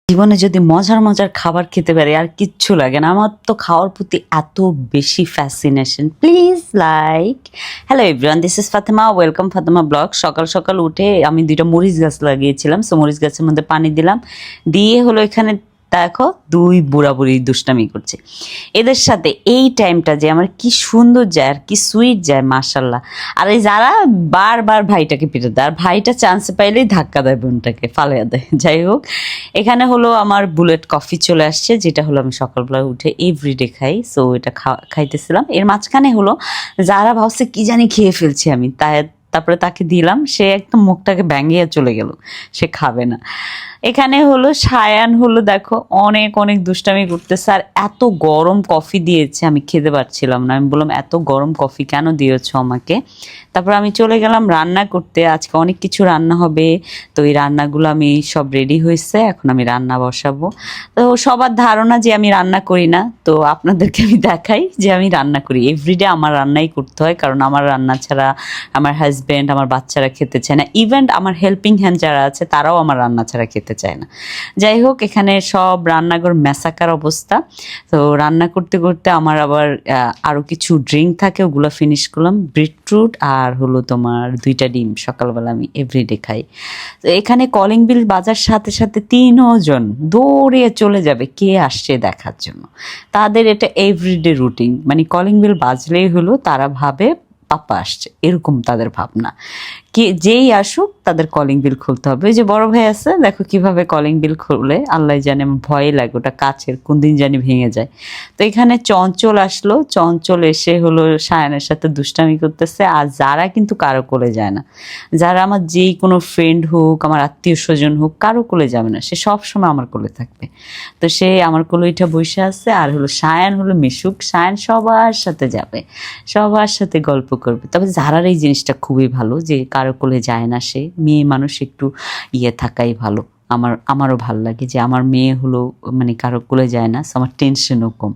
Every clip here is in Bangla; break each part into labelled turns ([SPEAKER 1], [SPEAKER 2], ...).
[SPEAKER 1] জীবনে যদি মজার মজার খাবার খেতে পারি আর কিচ্ছু লাগে না। আমার তো খাওয়ার প্রতি এত বেশি fascination. Please like. Hello everyone, this is Fatema, welcome Fatema blog. সকাল সকাল উঠে আমি 2টা মরিচ গাছ লাগিয়েছিলাম, সো মরিচ গাছের মধ্যে পানি দিলাম, দিয়ে হলো এখানে দেখো 2 বুড়া বুড়ি দুষ্টামি করছে। এদের সাথে এই টাইমটা যে আমার কি সুন্দর যায় আর কি সুইট যায় মাশাল্লাহ। আর এই যারা বারবার ভাইটাকে পিটে দেয়, আর ভাইটা চান্স পাইলেই ধাক্কা দেয় বোনটাকে, ফালিয়ে দেয়। যাই হোক, এখানে হলো আমার বুলেট কফি চলে আসছে, যেটা হলো আমি সকালবেলা উঠে এভরিডে খাই। সো এটা খাইতেছিলাম। এর মাঝখানে হলো যারা ভাবছে কি জানি খেয়ে ফেলছি আমি, তারপরে তাকে দিলাম, সে একদম মুখটাকে ব্যাঙ্গিয়ে চলে গেল, সে খাবে না। এখানে হলো সায়ান হলো দেখো অনেক অনেক দুষ্টামি করতেছে, আর এত গরম কফি দিয়েছে আমি খেতে পারছিলাম না। আমি বললাম এত গরম কফি কেন দিয়েছো আমাকে। তারপর আমি চলে গেলাম রান্না করতে। আজকে অনেক কিছু রান্না হবে, তো এই রান্নাগুলো আমি সব রেডি হয়েছে, এখন আমি রান্না বসাবো। তো সবার ধারণা যে আমি রান্না করি না, তো আপনাদেরকে আমি দেখাই যে আমি রান্না করি। এভরিডে আমার রান্নাই করতে হয়, কারণ আমার রান্না ছাড়া আমার হাজব্যান্ড, আমার বাচ্চারা খেতে চায় না। ইভেন আমার হেল্পিং হ্যান্ড যারা আছে তারাও আমার রান্না ছাড়া খেতে চায় না। যাই হোক, এখানে সব রান্নাঘর ম্যাসাকার অবস্থা। তো রান্না করতে করতে আমার আবার আরও কিছু ড্রিঙ্ক থাকে, ওগুলো ফিনিশ করলাম। বিটরুট আর হলো তোমার 2টা ডিম সকালবেলা আমি এভরিডে খাই। তো এখানে কলিং বিল বাজার সাথে সাথে 3জন দৌড়ে চলে যাবে কে আসছে দেখার জন্য। তাদের এটা এভরিডে রুটিন, মানে কলিং বিল বাজলেই হলো তারা ভাবে পাপা আসছে, এরকম তাদের ভাবনা। কে যেই আসুক তাদের কলিং বিল খুলতে হবে। ওই যে বড় ভাই আছে, দেখো কিভাবে কলিং বিল খুলে, আল্লাহ জানে, আমার ভয় লাগে, ওটা কাচের, কোন দিন জানি ভেঙে যায়। তো এখানে চঞ্চল আসলো, চঞ্চল এসে হলো সায়ানের সাথে দুষ্টামি করতেছে। আর যারা কিন্তু কারো কোলে যায় না, যারা আমার যেই কোনো ফ্রেন্ড হোক, আমার আত্মীয় স্বজন হোক, কারো কোলে যাবে না, সে সব সময় আমার কোলে থাকবে। তো সে আমার কোলে ওইটা বসে আছে। আর হলো সায়ান হলো মিশুক, সায়ান সবার সাথে যাবে, সবার সাথে গল্প করবে। তবে যারার এই জিনিসটা খুবই ভালো, যে কারো কোলে যায় না, সে মেয়ে মানুষ একটু থাকাই ভালো। আমারও ভালো লাগে যে আমার মেয়ে হলো মানে কারো কোলে যায় না, সো আমার টেনশনও কম।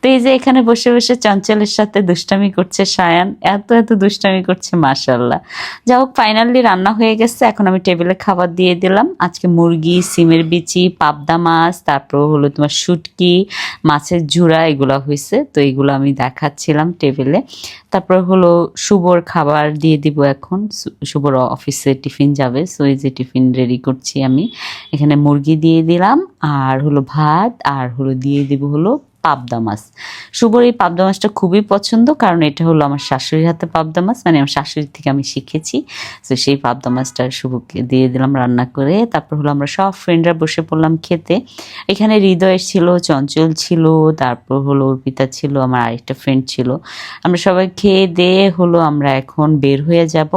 [SPEAKER 1] তো এই যে এখানে বসে বসে চঞ্চলের সাথে দুষ্টামি করছে সায়ান, এত এত দুষ্টামি করছে মাশাল্লাহ। যা হোক, ফাইনালি রান্না হয়ে গেছে, এখন আমি টেবিলে খাবার দিয়ে দিলাম। আজকে মুরগি, সিমের বিচি, পাবদা মাছ, তারপর হলো তোমার শুটকি, মাছের ঝুড়া, এগুলো হয়েছে। তো এগুলো আমি দেখাচ্ছিলাম টেবিলে। তারপর হলো শুভর খাবার দিয়ে দিব এখন। শুভর অফিসে টিফিন যাবে, সো এই যে টিফিন রেডি করছি আমি। এখানে মুরগি দিয়ে দিলাম, আর হলো ভাত, আর হলো দিয়ে দিব হলো পাবদা মাছ। শুভর এই পাবদা মাছটা খুবই পছন্দ, কারণ এটা হলো আমার শাশুড়ির হাতে পাবদা মাছ, মানে আমার শাশুড়ির থেকে আমি শিখেছি। তো সেই পাবদা মাছটা শুভকে দিয়ে দিলাম রান্না করে। তারপর হলো আমরা সব ফ্রেন্ডরা বসে পড়লাম খেতে। এখানে হৃদয় ছিল, চঞ্চল ছিল, তারপর হলো অর্পিতা ছিল, আমার আরেকটা ফ্রেন্ড ছিল। আমরা সবাই খেয়ে দিয়ে হলো আমরা এখন বের হয়ে যাব,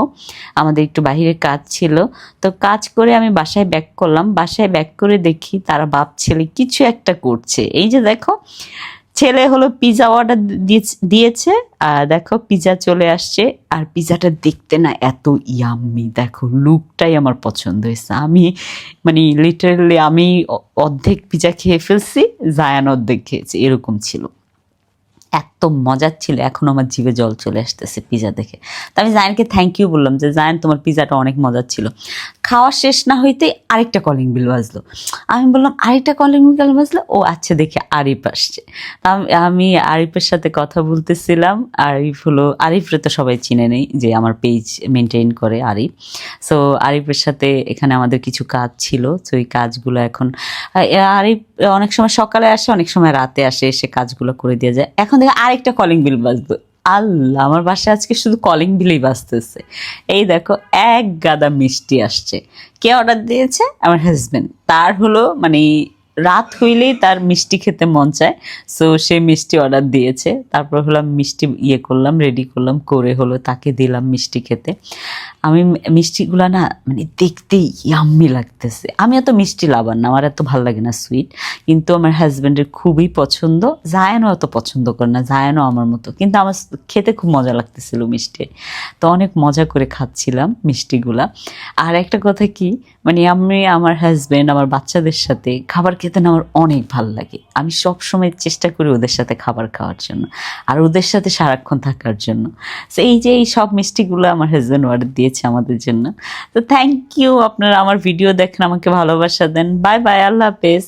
[SPEAKER 1] আমাদের একটু বাহিরে কাজ ছিল। তো কাজ করে আমি বাসায় ব্যাক করলাম। বাসায় ব্যাক করে দেখি তারা বাপ ছেলে কিছু একটা করছে। এই যে দেখো, ছেলে হলো পিৎজা অর্ডার দিয়েছে, আর দেখো পিৎজা চলে আসছে। আর পিৎজাটা দেখতে না এত ইয়াম্মি, দেখো লুকটাই আমার পছন্দ হয়েছে। আমি মানে লিটারালি আমি অর্ধেক পিৎজা খেয়ে ফেলছি, জায়ান অর্ধেক খেয়েছি, এরকম ছিল। এত মজার ছিল, এখন আমার জিভে জল চলে আসতেছে পিৎজা দেখে। তো আমি জায়ানকে থ্যাংক ইউ বললাম যে জায়ান, তোমার পিৎজাটা অনেক মজার ছিল। খাওয়া শেষ না হইতে আরেকটা কলিং বিল বাজলো। আমি বললাম আরেকটা কলিং বিল বাজলো, ও আচ্ছা দেখে আরিফ আসছে। আমি আরিফের সাথে কথা বলতেছিলাম। আরিফ হলো, আরিফরে তো সবাই চিনে নেই, যে আমার পেজ মেনটেন করে আরিফ। সো আরিফের সাথে এখানে আমাদের কিছু কাজ ছিল, তো এই কাজগুলো এখন আরিফ অনেক সময় সকালে আসে, অনেক সময় রাতে আসে, এসে কাজগুলো করে দিয়ে যায়। এখন দেখে আরেকটা কলিং বিল বাজতো। আল্লাহ, আমার বাসায় আজকে শুধু কলিং বিলই বাজতেছে। এই দেখো, এক গাদা মিষ্টি আসছে। কে অর্ডার দিয়েছে? আমার হাজবেন্ড। তার হলো মানে রাত হইলেই তার মিষ্টি খেতে মন চায়, সো সে মিষ্টি অর্ডার দিয়েছে। তারপর হলো আমি মিষ্টি করলাম, রেডি করলাম, করে হলো তাকে দিলাম মিষ্টি খেতে। আমি মিষ্টিগুলো না মানে দেখতেই ইয়াম্মি লাগতেছে। আমি এত মিষ্টি লাভার না, আমার এত ভালো লাগে না সুইট, কিন্তু আমার হাজব্যান্ডের খুবই পছন্দ। জায়ানও অত পছন্দ করে না, জায়ানও আমার মতো, কিন্তু আমার খেতে খুব মজা লাগতেছিল মিষ্টি। তো অনেক মজা করে খাচ্ছিলাম মিষ্টিগুলা। আর একটা কথা কি, মানে আমি আমার হাজব্যান্ড আমার বাচ্চাদের সাথে খাবার খেতে খেতে না আমার অনেক ভালো লাগে। আমি সবসময় চেষ্টা করি ওদের সাথে খাবার খাওয়ার জন্য আর ওদের সাথে সারাক্ষণ থাকার জন্য। সো এই যে এই সব মিষ্টিগুলো আমার হাজব্যান্ড অর্ডার দিয়েছে আমাদের জন্য। তো থ্যাংক ইউ, আপনারা আমার ভিডিও দেখেন, আমাকে ভালোবাসা দেন। বাই বাই, আল্লাহ হাফেজ।